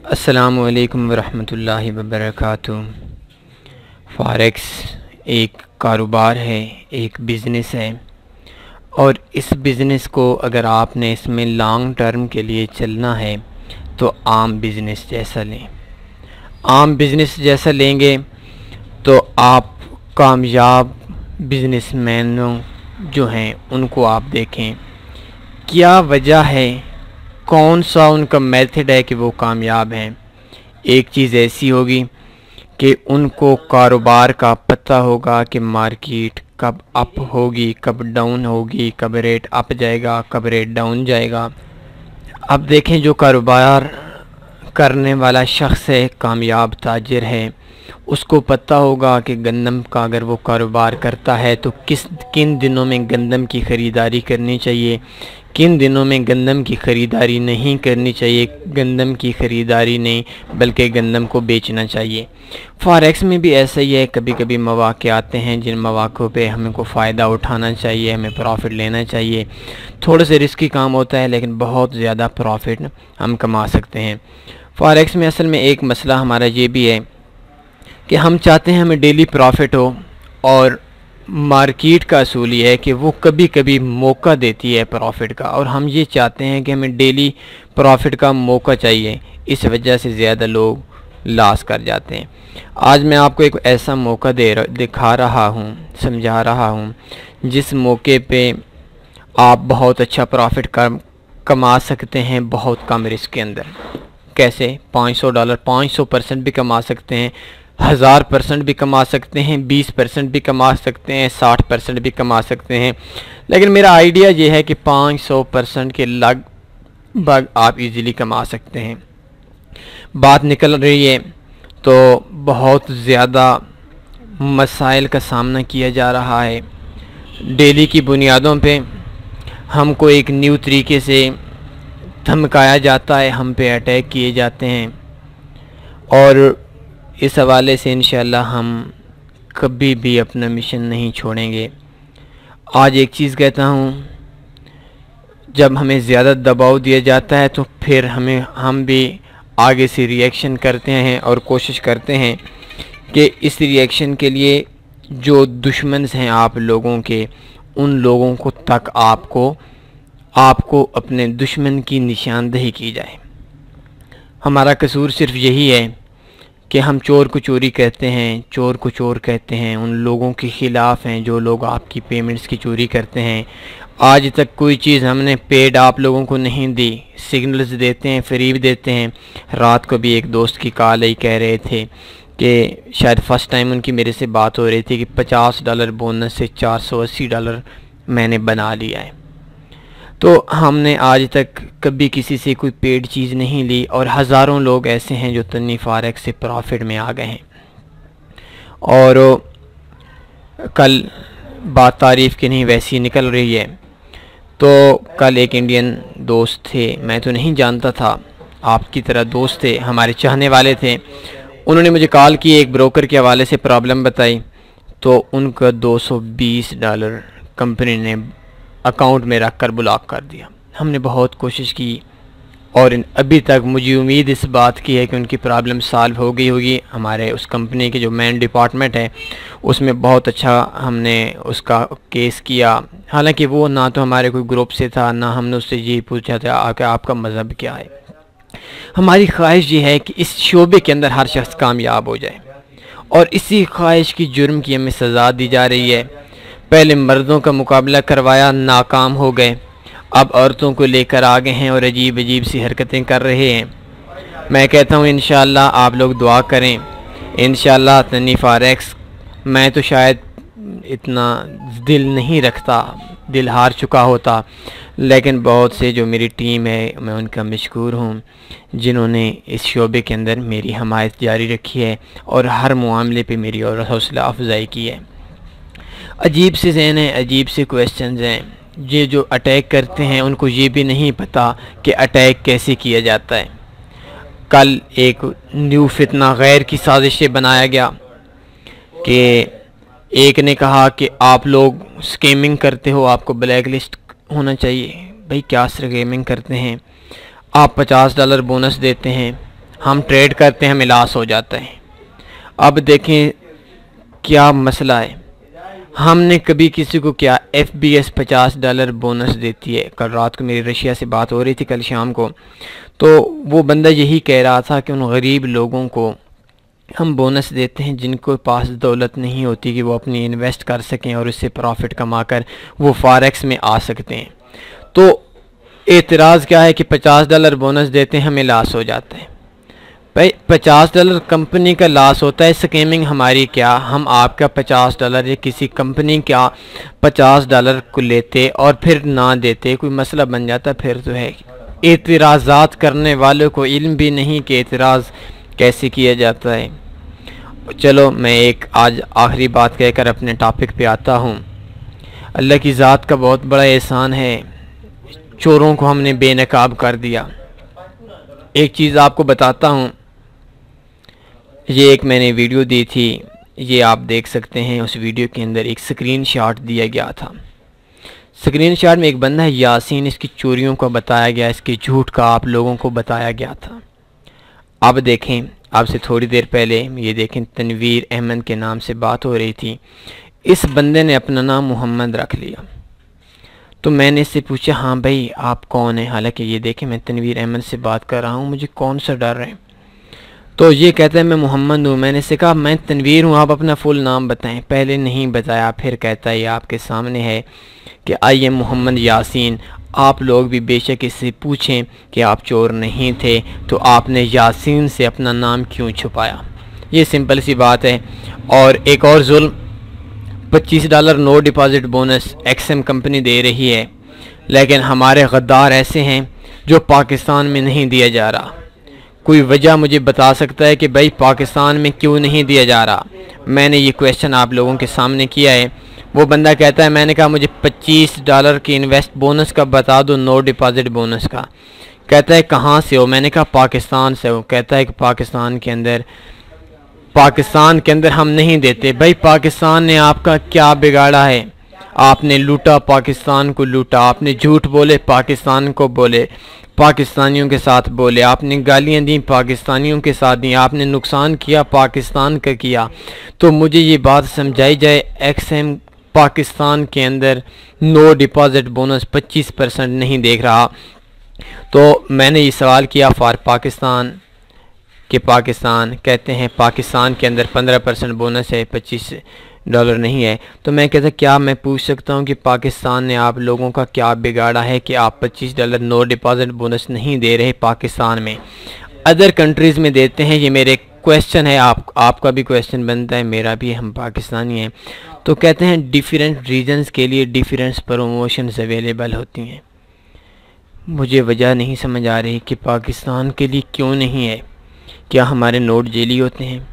अस्सलामुअलैकुम वरहमतुल्लाहि वबरकातुहू। फ़ॉरेक्स एक कारोबार है, एक बिज़नेस है और इस बिज़नेस को अगर आपने इसमें लॉन्ग टर्म के लिए चलना है तो आम बिज़नेस जैसा लें। आम बिज़नेस जैसा लेंगे तो आप कामयाब बिज़नेसमैनों जो हैं उनको आप देखें, क्या वजह है, कौन सा उनका मेथड है कि वो कामयाब हैं। एक चीज़ ऐसी होगी कि उनको कारोबार का पता होगा कि मार्केट कब अप होगी, कब डाउन होगी, कब रेट अप जाएगा, कब रेट डाउन जाएगा। अब देखें, जो कारोबार करने वाला शख्स है, कामयाब ताजिर है, उसको पता होगा कि गंदम का अगर वो कारोबार करता है तो किन दिनों में गंदम की ख़रीदारी करनी चाहिए, किन दिनों में गंदम की ख़रीदारी नहीं करनी चाहिए। गंदम की ख़रीदारी नहीं बल्कि गंदम को बेचना चाहिए। फॉरेक्स में भी ऐसा ही है, कभी कभी मौक़े आते हैं जिन मौक़ों पे हमें को फ़ायदा उठाना चाहिए, हमें प्रॉफिट लेना चाहिए। थोड़ा सा रिस्की काम होता है लेकिन बहुत ज़्यादा प्रॉफिट हम कमा सकते हैं। फॉरेक्स में असल में एक मसला हमारा ये भी है कि हम चाहते हैं हमें डेली प्रॉफिट हो, और मार्केट का असूल ये है कि वो कभी कभी मौका देती है प्रॉफिट का, और हम ये चाहते हैं कि हमें डेली प्रॉफिट का मौका चाहिए। इस वजह से ज़्यादा लोग लॉस कर जाते हैं। आज मैं आपको एक ऐसा मौका दिखा रहा हूँ, समझा रहा हूँ, जिस मौके पे आप बहुत अच्छा प्रॉफिट कमा सकते हैं बहुत कम रिस्क के अंदर। कैसे? $500 500% भी कमा सकते हैं, 1000% भी कमा सकते हैं, 20% भी कमा सकते हैं, 60% भी कमा सकते हैं। लेकिन मेरा आइडिया ये है कि 500% के लगभग आप इजीली कमा सकते हैं। बात निकल रही है तो बहुत ज़्यादा मसाइल का सामना किया जा रहा है। डेली की बुनियादों पे हमको एक न्यू तरीके से धमकाया जाता है, हम पे अटैक किए जाते हैं, और इस हवाले से इंशाअल्लाह हम कभी भी अपना मिशन नहीं छोड़ेंगे। आज एक चीज़ कहता हूँ, जब हमें ज़्यादा दबाव दिया जाता है तो फिर हम भी आगे से रिएक्शन करते हैं और कोशिश करते हैं कि इस रिएक्शन के लिए जो दुश्मन हैं आप लोगों के, उन लोगों को तक आपको अपने दुश्मन की निशानदेही की जाए। हमारा कसूर सिर्फ यही है कि हम चोर को चोरी कहते हैं, चोर को चोर कहते हैं, उन लोगों के ख़िलाफ़ हैं जो लोग आपकी पेमेंट्स की चोरी करते हैं। आज तक कोई चीज़ हमने पेड आप लोगों को नहीं दी, सिग्नल्स देते हैं, फरीब देते हैं। रात को भी एक दोस्त की कॉल आई, कह रहे थे कि शायद फ़र्स्ट टाइम उनकी मेरे से बात हो रही थी कि $50 बोनस से $480 मैंने बना लिया है। तो हमने आज तक कभी किसी से कोई पेड चीज़ नहीं ली, और हज़ारों लोग ऐसे हैं जो तन्नी फॉरेक्स से प्रॉफिट में आ गए हैं। और कल बात तारीफ़ की नहीं वैसी निकल रही है। तो कल एक इंडियन दोस्त थे, मैं तो नहीं जानता था, आपकी तरह दोस्त थे, हमारे चाहने वाले थे। उन्होंने मुझे कॉल की, एक ब्रोकर के हवाले से प्रॉब्लम बताई, तो उनका $220 कंपनी ने अकाउंट में रख कर ब्लॉक कर दिया। हमने बहुत कोशिश की और अभी तक मुझे उम्मीद इस बात की है कि उनकी प्रॉब्लम सॉल्व हो गई होगी। हमारे उस कंपनी के जो मेन डिपार्टमेंट है उसमें बहुत अच्छा हमने उसका केस किया। हालांकि वो ना तो हमारे कोई ग्रुप से था, ना हमने उससे ये पूछा था कि आपका मज़हब क्या है। हमारी ख्वाहिश ये है कि इस शोबे के अंदर हर शख्स कामयाब हो जाए, और इसी ख्वाहिश की जुर्म की हमें सज़ा दी जा रही है। पहले मर्दों का मुकाबला करवाया, नाकाम हो गए, अब औरतों को लेकर आ गए हैं और अजीब अजीब सी हरकतें कर रहे हैं। मैं कहता हूँ इंशाअल्लाह आप लोग दुआ करें, इंशाअल्लाह तन्नी फॉरेक्स, मैं तो शायद इतना दिल नहीं रखता, दिल हार चुका होता, लेकिन बहुत से जो मेरी टीम है मैं उनका मशकूर हूँ जिन्होंने इस शोबे के अंदर मेरी हमायत जारी रखी है और हर मामले पे मेरी और हौसला अफजाई की है। अजीब से ज़हन है, अजीब से क्वेश्चंस हैं। ये जो अटैक करते हैं उनको ये भी नहीं पता कि अटैक कैसे किया जाता है। कल एक न्यू फितना गैर की साजिश से बनाया गया कि एक ने कहा कि आप लोग स्कैमिंग करते हो, आपको ब्लैक लिस्ट होना चाहिए। भाई क्या स्कैमिंग करते हैं? आप $50 बोनस देते हैं, हम ट्रेड करते हैं, हमें लॉस हो जाता है। अब देखें क्या मसला है। हमने कभी किसी को क्या FBS $50 बोनस देती है। कल रात को मेरी रशिया से बात हो रही थी, कल शाम को, तो वो बंदा यही कह रहा था कि उन गरीब लोगों को हम बोनस देते हैं जिनको पास दौलत नहीं होती कि वो अपनी इन्वेस्ट कर सकें और उससे प्रॉफिट कमाकर वो फॉरेक्स में आ सकते हैं। तो एतराज़ क्या है कि $50 बोनस देते हैं, हमें लॉस हो जाता है। भाई $50 कंपनी का लॉस होता है, स्कैमिंग हमारी क्या, हम आपका $50 या किसी कंपनी का $50 को लेते और फिर ना देते, कोई मसला बन जाता फिर तो है। एतराज़ात करने वालों को इल्म भी नहीं कि एतराज़ कैसे किया जाता है। चलो मैं एक आज आखिरी बात कहकर अपने टॉपिक पे आता हूँ। अल्लाह की ज़ात का बहुत बड़ा एहसान है, चोरों को हमने बेनकाब कर दिया। एक चीज़ आपको बताता हूँ, ये एक मैंने वीडियो दी थी, ये आप देख सकते हैं। उस वीडियो के अंदर एक स्क्रीनशॉट दिया गया था। स्क्रीनशॉट में एक बंदा है यासीन, इसकी चोरियों को बताया गया, इसके झूठ का आप लोगों को बताया गया था। अब देखें, आपसे थोड़ी देर पहले ये देखें तनवीर अहमद के नाम से बात हो रही थी। इस बंदे ने अपना नाम मोहम्मद रख लिया। तो मैंने इससे पूछा, हाँ भाई आप कौन हैं? हालांकि ये देखें मैं तनवीर अहमद से बात कर रहा हूँ, मुझे कौन सा डर है। तो ये कहता है मैं मोहम्मद हूँ। मैंने इससे कहा मैं तनवीर हूँ, आप अपना फुल नाम बताएं। पहले नहीं बताया, फिर कहता है ये आपके सामने है कि आई एम मोहम्मद यासीन। आप लोग भी बेशक इससे पूछें कि आप चोर नहीं थे तो आपने यासीन से अपना नाम क्यों छुपाया। ये सिंपल सी बात है। और एक और जुल्म, $25 no deposit bonus XM company दे रही है, लेकिन हमारे गद्दार ऐसे हैं जो पाकिस्तान में नहीं दिया जा रहा। कोई वजह मुझे बता सकता है कि भाई पाकिस्तान में क्यों नहीं दिया जा रहा? मैंने ये क्वेश्चन आप लोगों के सामने किया है। वो बंदा कहता है, मैंने कहा मुझे $25 की इन्वेस्ट बोनस का बता दो, नो डिपॉजिट बोनस का। कहता है कहाँ से हो? मैंने कहा पाकिस्तान से हो। कहता है कि पाकिस्तान के अंदर हम नहीं देते। भाई पाकिस्तान ने आपका क्या बिगाड़ा है? आपने लूटा, पाकिस्तान को लूटा, आपने झूठ बोले, पाकिस्तान को बोले, पाकिस्तानियों के साथ बोले, आपने गालियां दी, पाकिस्तानियों के साथ दी, आपने नुकसान किया, पाकिस्तान का किया। तो मुझे ये बात समझाई जाए, एक्सएम पाकिस्तान के अंदर नो डिपॉजिट बोनस 25% नहीं देख रहा। तो मैंने ये सवाल किया फॉर पाकिस्तान कि पाकिस्तान कहते हैं पाकिस्तान के अंदर 15% बोनस है, $25 नहीं है। तो मैं कहता क्या मैं पूछ सकता हूँ कि पाकिस्तान ने आप लोगों का क्या बिगाड़ा है कि आप $25 नो डिपॉजिट बोनस नहीं दे रहे पाकिस्तान में, अदर कंट्रीज़ में देते हैं? ये मेरे क्वेश्चन है, आपका भी क्वेश्चन बनता है, मेरा भी, हम पाकिस्तानी हैं। तो कहते हैं डिफरेंट रीजन्स के लिए डिफरेंट प्रमोशंस अवेलेबल होती हैं। मुझे वजह नहीं समझ आ रही कि पाकिस्तान के लिए क्यों नहीं है। क्या हमारे नोट जेली होते हैं?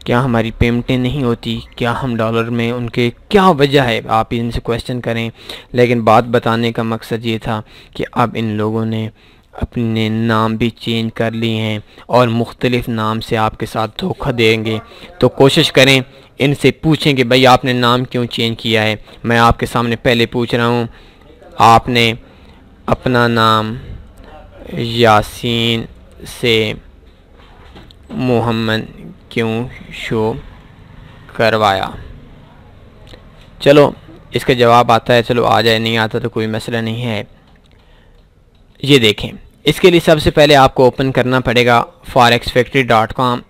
क्या हमारी पेमेंटें नहीं होती? क्या हम डॉलर में उनके, क्या वजह है? आप इनसे क्वेश्चन करें। लेकिन बात बताने का मकसद ये था कि अब इन लोगों ने अपने नाम भी चेंज कर लिए हैं और मुख्तलिफ नाम से आपके साथ धोखा देंगे। तो कोशिश करें, इनसे पूछें कि भाई आपने नाम क्यों चेंज किया है। मैं आपके सामने पहले पूछ रहा हूँ, आपने अपना नाम यासीन से मोहम्मद क्यों शो करवाया? चलो इसका जवाब आता है, चलो आ जाए, नहीं आता तो कोई मसला नहीं है। ये देखें, इसके लिए सबसे पहले आपको ओपन करना पड़ेगा forexfactory.com।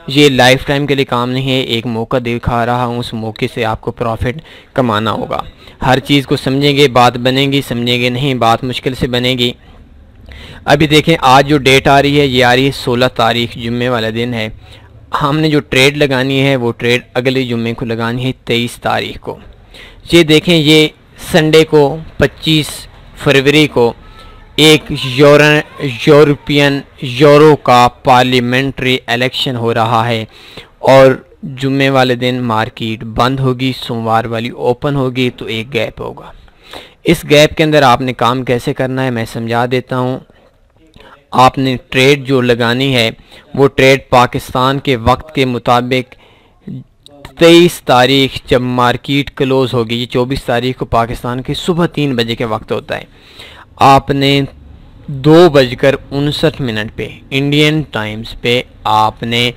ये लाइफ टाइम के लिए काम नहीं है, एक मौका दिखा रहा हूँ, उस मौके से आपको प्रॉफिट कमाना होगा। हर चीज़ को समझेंगे बात बनेगी, समझेंगे नहीं बात मुश्किल से बनेगी। अभी देखें, आज जो डेट आ रही है ये आ रही है 16 तारीख, जुम्मे वाला दिन है। हमने जो ट्रेड लगानी है वो ट्रेड अगले जुम्मे को लगानी है 23 तारीख को। ये देखें, ये संडे को 25 फरवरी को एक यूरो का पार्लियामेंट्री इलेक्शन हो रहा है और जुम्मे वाले दिन मार्केट बंद होगी, सोमवार वाली ओपन होगी, तो एक गैप होगा। इस गैप के अंदर आपने काम कैसे करना है मैं समझा देता हूँ। आपने ट्रेड जो लगानी है वो ट्रेड पाकिस्तान के वक्त के मुताबिक 23 तारीख जब मार्केट क्लोज़ होगी, ये 24 तारीख को पाकिस्तान के सुबह 3 बजे के वक्त होता है, आपने 2:59 पे इंडियन टाइम्स पे आपने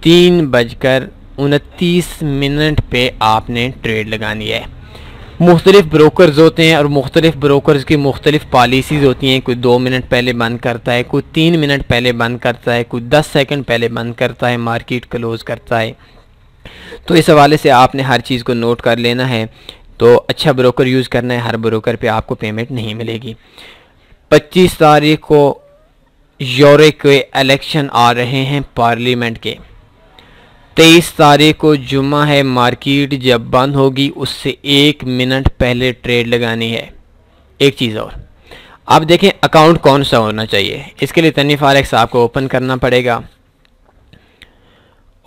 3:29 पे आपने ट्रेड लगानी है। मुख्तलिफ ब्रोकर्स होते हैं और मुख्तलिफ ब्रोकर्स की मुख्तलिफ पॉलिसीज़ होती हैं। कोई 2 मिनट पहले बंद करता है, कोई 3 मिनट पहले बंद करता है, कोई 10 सेकंड पहले बंद करता है, मार्केट क्लोज करता है। तो इस हवाले से आपने हर चीज़ को नोट कर लेना है। तो अच्छा ब्रोकर यूज़ करना है, हर ब्रोकर पे आपको पेमेंट नहीं मिलेगी। 25 तारीख को यूरोप के इलेक्शन आ रहे हैं पार्लियामेंट के। 23 तारीख को जुम्मा है, मार्केट जब बंद होगी उससे 1 मिनट पहले ट्रेड लगानी है। एक चीज़ और, आप देखें अकाउंट कौन सा होना चाहिए। इसके लिए तनी फॉरेक्स आपको ओपन करना पड़ेगा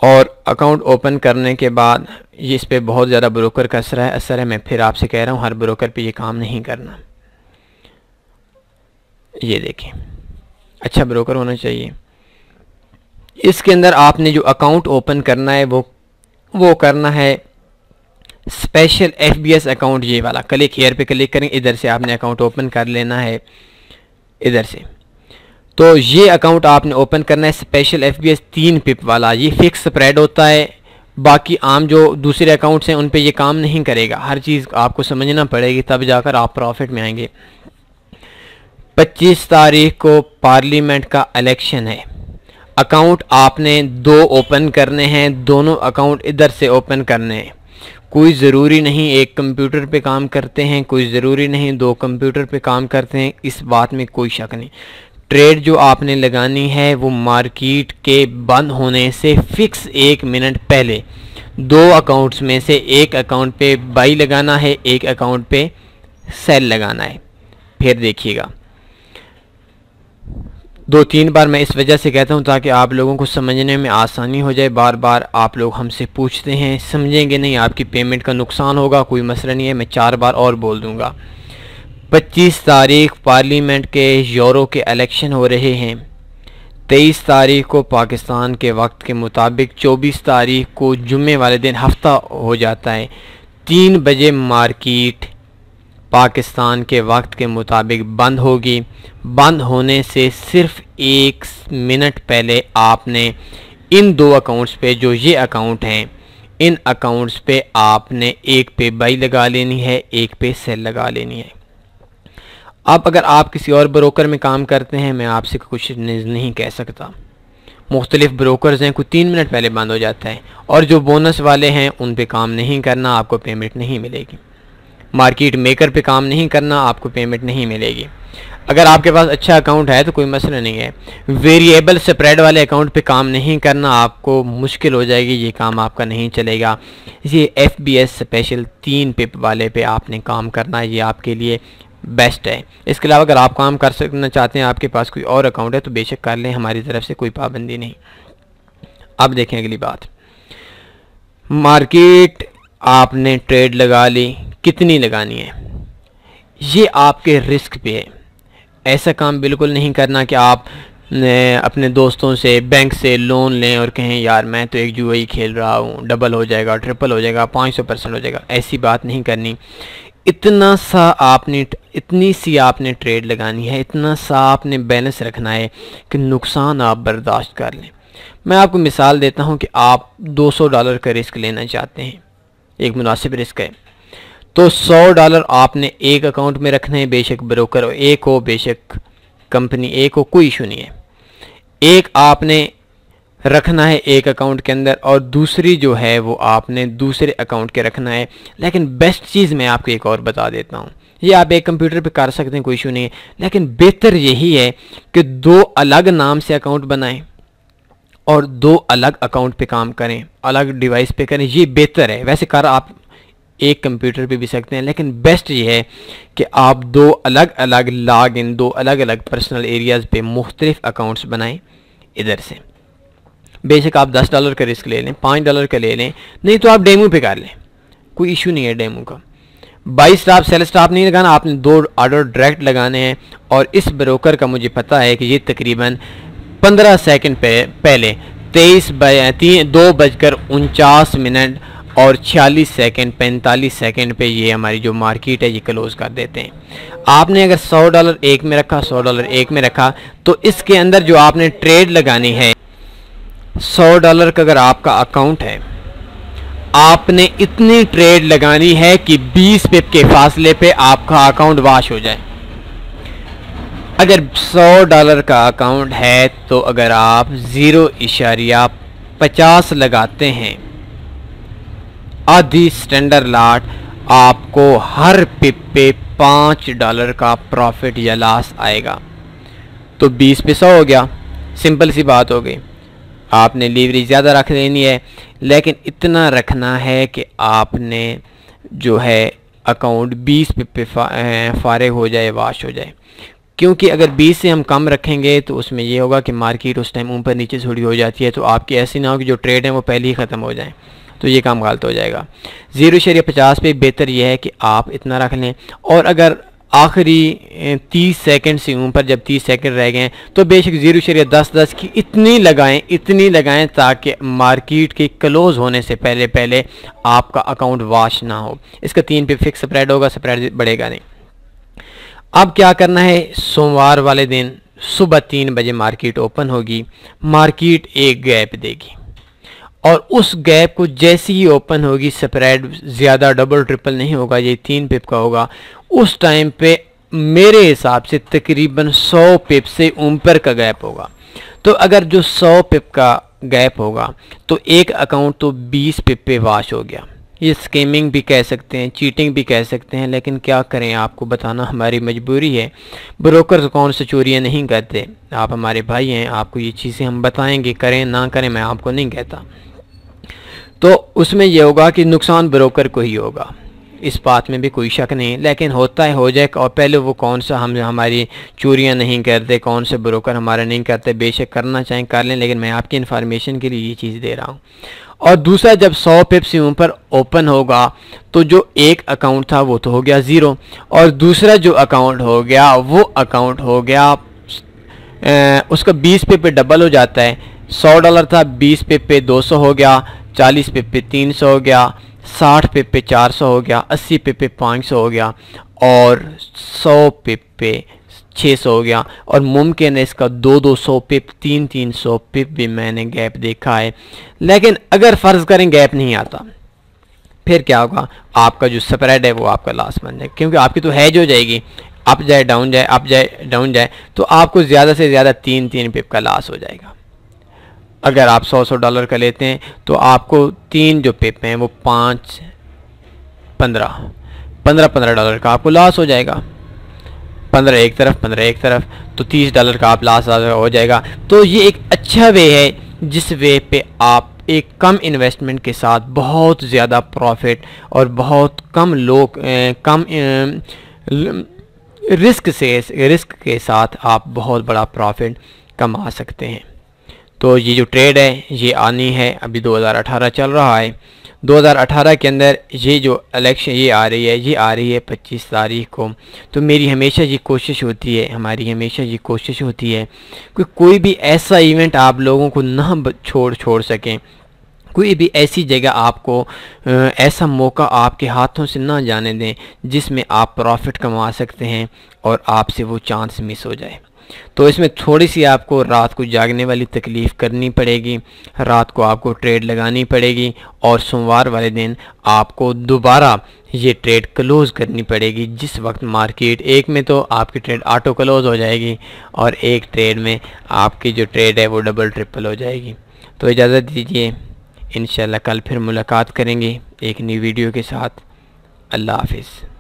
और अकाउंट ओपन करने के बाद ये इस पर बहुत ज़्यादा ब्रोकर का असर है। मैं फिर आपसे कह रहा हूँ हर ब्रोकर पे ये काम नहीं करना। ये देखें, अच्छा ब्रोकर होना चाहिए। इसके अंदर आपने जो अकाउंट ओपन करना है वो करना है स्पेशल FBS अकाउंट, ये वाला। क्लिक हियर पे क्लिक करें, इधर से आपने अकाउंट ओपन कर लेना है इधर से। तो ये अकाउंट आपने ओपन करना है स्पेशल FBS 3 पिप वाला। ये फिक्स स्प्रेड होता है, बाकी आम जो दूसरे अकाउंट्स हैं उन पे ये काम नहीं करेगा। हर चीज़ आपको समझना पड़ेगी, तब जाकर आप प्रॉफिट में आएंगे। 25 तारीख को पार्लियामेंट का इलेक्शन है। अकाउंट आपने 2 ओपन करने हैं, दोनों अकाउंट इधर से ओपन करने हैं। कोई ज़रूरी नहीं एक कंप्यूटर पे काम करते हैं, कोई ज़रूरी नहीं 2 कंप्यूटर पे काम करते हैं, इस बात में कोई शक नहीं। ट्रेड जो आपने लगानी है वो मार्केट के बंद होने से फिक्स 1 मिनट पहले 2 अकाउंट्स में से एक अकाउंट पे बाई लगाना है, एक अकाउंट पे सेल लगाना है। फिर देखिएगा 2-3 बार मैं इस वजह से कहता हूँ ताकि आप लोगों को समझने में आसानी हो जाए। बार बार आप लोग हमसे पूछते हैं, समझेंगे नहीं, आपकी पेमेंट का नुकसान होगा। कोई मसला नहीं है, मैं 4 बार और बोल दूँगा। 25 तारीख पार्लियामेंट के यूरोप के इलेक्शन हो रहे हैं। 23 तारीख को पाकिस्तान के वक्त के मुताबिक 24 तारीख को जुम्मे वाले दिन हफ्ता हो जाता है। 3 बजे मार्केट पाकिस्तान के वक्त के मुताबिक बंद होगी। बंद होने से सिर्फ 1 मिनट पहले आपने इन 2 अकाउंट्स पे, जो ये अकाउंट हैं, इन अकाउंट्स पे आपने एक पे बाई लगा लेनी है, एक पे सेल लगा लेनी है। अब अगर आप किसी और ब्रोकर में काम करते हैं, मैं आपसे कुछ नहीं कह सकता। मुख्तलिफ ब्रोकर्स हैं, कोई 3 मिनट पहले बंद हो जाता है, और जो बोनस वाले हैं उन पे काम नहीं करना, आपको पेमेंट नहीं मिलेगी। मार्केट मेकर पे काम नहीं करना, आपको पेमेंट नहीं मिलेगी। अगर आपके पास अच्छा अकाउंट है तो कोई मसला नहीं है। वेरिएबल स्प्रेड वाले अकाउंट पे काम नहीं करना, आपको मुश्किल हो जाएगी, ये काम आपका नहीं चलेगा। ये FBS स्पेशल 3 पिप वाले पे आपने काम करना है, ये आपके लिए बेस्ट है। इसके अलावा अगर आप काम कर सकना चाहते हैं, आपके पास कोई और अकाउंट है तो बेशक कर लें, हमारी तरफ से कोई पाबंदी नहीं। अब देखें अगली बात, मार्केट आपने ट्रेड लगा ली, कितनी लगानी है ये आपके रिस्क पे है। ऐसा काम बिल्कुल नहीं करना कि आप अपने दोस्तों से बैंक से लोन लें और कहें यार मैं तो एक जुआ ही खेल रहा हूँ, डबल हो जाएगा, ट्रिपल हो जाएगा, 500% हो जाएगा। ऐसी बात नहीं करनी। इतनी सी आपने ट्रेड लगानी है, इतना सा आपने बैलेंस रखना है कि नुकसान आप बर्दाश्त कर लें। मैं आपको मिसाल देता हूं कि आप $200 का रिस्क लेना चाहते हैं, एक मुनासिब रिस्क है, तो $100 आपने एक अकाउंट में रखना है, बेशक ब्रोकर एक हो, बेशक कंपनी एक हो, कोई इशू नहीं है। एक आपने रखना है एक अकाउंट के अंदर और दूसरी जो है वो आपने दूसरे अकाउंट के रखना है। लेकिन बेस्ट चीज़ मैं आपको एक और बता देता हूँ, ये आप एक कंप्यूटर पे कर सकते हैं, कोई इशू नहीं है, लेकिन बेहतर यही है कि 2 अलग नाम से अकाउंट बनाएं और 2 अलग अकाउंट पे काम करें, अलग डिवाइस पे करें, ये बेहतर है। वैसे कर आप एक कंप्यूटर पे भी सकते हैं, लेकिन बेस्ट ये है कि आप 2 अलग अलग लॉग इन, 2 अलग अलग पर्सनल एरियाज़ पे मुख्तलिफ अकाउंट्स बनाएं इधर से। बेशक आप $10 का रिस्क ले लें, $5 का ले लें, नहीं तो आप डेमो पे कर लें, कोई इशू नहीं है डेमो का। बाई स्टॉप सेल स्टॉप नहीं लगाना, आपने 2 ऑर्डर डायरेक्ट लगाने हैं। और इस ब्रोकर का मुझे पता है कि ये तकरीबन 15 सेकंड पहले 2:49 और 46 सेकंड 45 सेकंड पे ये हमारी जो मार्केट है ये क्लोज कर देते हैं। आपने अगर $100 एक में रखा, $100 एक में रखा, तो इसके अंदर जो आपने ट्रेड लगानी है, $100 का अगर आपका अकाउंट है, आपने इतनी ट्रेड लगानी है कि 20 पिप के फासले पे आपका अकाउंट वॉश हो जाए। अगर $100 का अकाउंट है तो अगर आप 0.50 लगाते हैं आधी स्टैंडर्ड लॉट, आपको हर पिप पे $5 का प्रॉफिट या लॉस आएगा। तो 20 पे 100 हो गया, सिंपल सी बात हो गई। आपने लीवरेज ज़्यादा रख लेनी है, लेकिन इतना रखना है कि आपने जो है अकाउंट 20 पिप पे फारिग हो जाए, वाश हो जाए। क्योंकि अगर 20 से हम कम रखेंगे तो उसमें ये होगा कि मार्केट उस टाइम ऊपर नीचे थोड़ी हो जाती है, तो आपकी ऐसी ना हो कि जो ट्रेड है वो पहले ही ख़त्म हो जाए, तो ये काम गलत हो जाएगा। 0.50 पे बेहतर यह है कि आप इतना रख लें, और अगर आखिरी 30 सेकंड से ऊपर जब 30 सेकंड रह गए तो बेशक 0.10 की इतनी लगाएं ताकि मार्केट के क्लोज होने से पहले पहले आपका अकाउंट वॉश ना हो। इसका 3 पे फिक्स स्प्रेड होगा, स्प्रेड बढ़ेगा नहीं। अब क्या करना है, सोमवार वाले दिन सुबह 3 बजे मार्केट ओपन होगी, मार्केट एक गैप देगी, और उस गैप को जैसे ही ओपन होगी, स्प्रेड ज़्यादा डबल ट्रिपल नहीं होगा, ये 3 पिप का होगा। उस टाइम पे मेरे हिसाब से तकरीबन 100 पिप से ऊपर का गैप होगा। तो अगर जो 100 पिप का गैप होगा तो एक अकाउंट तो 20 पिप पे वॉश हो गया। ये स्कीमिंग भी कह सकते हैं, चीटिंग भी कह सकते हैं, लेकिन क्या करें, आपको बताना हमारी मजबूरी है। ब्रोकर कौन से चोरियाँ नहीं करते, आप हमारे भाई हैं, आपको ये चीज़ें हम बताएंगे, करें ना करें मैं आपको नहीं कहता। तो उसमें यह होगा कि नुकसान ब्रोकर को ही होगा, इस बात में भी कोई शक नहीं, लेकिन होता है हो जाए। और पहले वो कौन सा हम हमारी चोरियां नहीं करते, कौन से ब्रोकर हमारा नहीं करते, बेशक करना चाहें कर लें, लेकिन मैं आपकी इन्फॉर्मेशन के लिए ये चीज़ दे रहा हूँ। और दूसरा, जब 100 पिप से ऊपर ओपन होगा तो जो एक अकाउंट था वो तो हो गया 0, और दूसरा जो अकाउंट हो गया वो अकाउंट हो गया उसका 20 पिप पे डबल हो जाता है। $100 था, 20 पिप पे 200 हो गया, 40 पिप पे 300 हो गया, 60 पिप पे 400 हो गया, 80 पिप पे 500 हो गया, और 100 पिप पे 600 हो गया। और मुमकिन है इसका 200 पिप 300 पिप भी मैंने गैप देखा है। लेकिन अगर फ़र्ज़ करें गैप नहीं आता, फिर क्या होगा, आपका जो स्प्रेड है वो आपका लॉस बन जाए, क्योंकि आपकी तो हैज हो जाएगी, अप जाए डाउन जाए, अप जाए डाउन जाए, तो आपको ज़्यादा से ज़्यादा 3 पिप का लॉस हो जाएगा। अगर आप $100 का लेते हैं तो आपको 3 जो पिप हैं वो 15 का आपको लॉस हो जाएगा। 15 एक तरफ, 15 एक तरफ, तो $30 का आप लॉस हो जाएगा। तो ये एक अच्छा वे है जिस वे पे आप एक कम इन्वेस्टमेंट के साथ बहुत ज़्यादा प्रॉफिट और बहुत कम रिस्क के साथ आप बहुत बड़ा प्रॉफिट कमा सकते हैं। तो ये जो ट्रेड है ये आनी है, अभी 2018 चल रहा है, 2018 के अंदर ये जो इलेक्शन ये आ रही है 25 तारीख को। तो मेरी हमेशा ये कोशिश होती है, हमारी हमेशा ये कोशिश होती है कि कोई भी ऐसा इवेंट आप लोगों को ना छोड़ सकें, कोई भी ऐसी जगह आपको ऐसा मौका आपके हाथों से ना जाने दें जिसमें आप प्रॉफिट कमा सकते हैं और आपसे वो चांस मिस हो जाए। तो इसमें थोड़ी सी आपको रात को जागने वाली तकलीफ़ करनी पड़ेगी, रात को आपको ट्रेड लगानी पड़ेगी, और सोमवार वाले दिन आपको दोबारा ये ट्रेड क्लोज़ करनी पड़ेगी। जिस वक्त मार्केट एक में तो आपकी ट्रेड ऑटो क्लोज़ हो जाएगी, और एक ट्रेड में आपकी जो ट्रेड है वो डबल ट्रिपल हो जाएगी। तो इजाज़त दीजिए, इंशाल्लाह कल फिर मुलाकात करेंगे एक नई वीडियो के साथ। अल्लाह हाफिज़।